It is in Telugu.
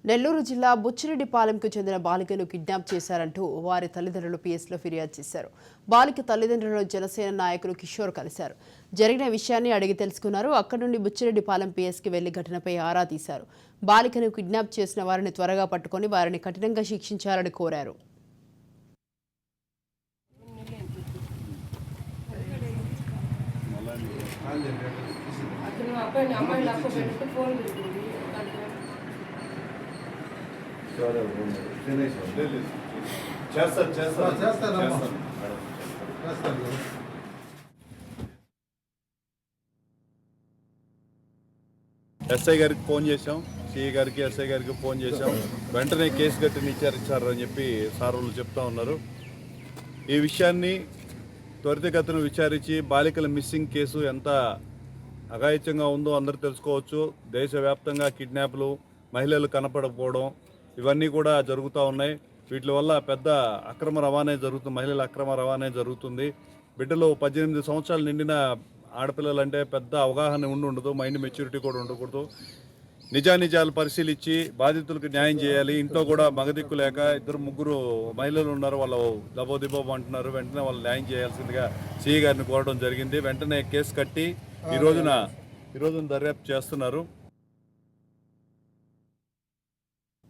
నెల్లూరు జిల్లా బుచ్చిరెడ్డిపాలెంకు చెందిన బాలికను కిడ్నాప్ చేశారంటూ వారి తల్లిదండ్రులు పిఎస్లో ఫిర్యాదు చేశారు. బాలిక తల్లిదండ్రులను జనసేన నాయకులు కిషోర్ కలిశారు. జరిగిన విషయాన్ని అడిగి తెలుసుకున్నారు. అక్కడి నుండి బుచ్చిరెడ్డిపాలెం పిఎస్కి వెళ్లి ఘటనపై ఆరా తీశారు. బాలికను కిడ్నాప్ చేసిన వారిని త్వరగా పట్టుకొని వారిని కఠినంగా శిక్షించాలని కోరారు. ఎస్ఐ గారికి ఫోన్ చేశాం, సిఐ గారికి, ఎస్ఐ గారికి ఫోన్ చేశాం. వెంటనే కేసు కట్టి విచారించారు అని చెప్పి సార్ వాళ్ళు చెప్తా ఉన్నారు. ఈ విషయాన్ని త్వరితగతిన విచారించి బాలికల మిస్సింగ్ కేసు ఎంత అఘాయిత్యంగా ఉందో అందరూ తెలుసుకోవచ్చు. దేశవ్యాప్తంగా కిడ్నాప్లు, మహిళలు కనపడకపోవడం ఇవన్నీ కూడా జరుగుతూ ఉన్నాయి. వీటి వల్ల పెద్ద అక్రమ రవాణా జరుగుతుంది, మహిళల అక్రమ రవాణా జరుగుతుంది. బిడ్డలు 18 సంవత్సరాలు నిండిన ఆడపిల్లలంటే పెద్ద అవగాహన ఉండదు, మైండ్ మెచ్యూరిటీ కూడా ఉండకూడదు. నిజానిజాలు పరిశీలించి బాధితులకు న్యాయం చేయాలి. ఇంట్లో కూడా మగదిక్కు లేక 2-3 మహిళలు ఉన్నారు, వాళ్ళు దబోదిబోబు అంటున్నారు. వెంటనే వాళ్ళు న్యాయం చేయాల్సిందిగా సిఐ గారిని కోరడం జరిగింది. వెంటనే కేసు కట్టి ఈ రోజున దర్యాప్తు చేస్తున్నారు.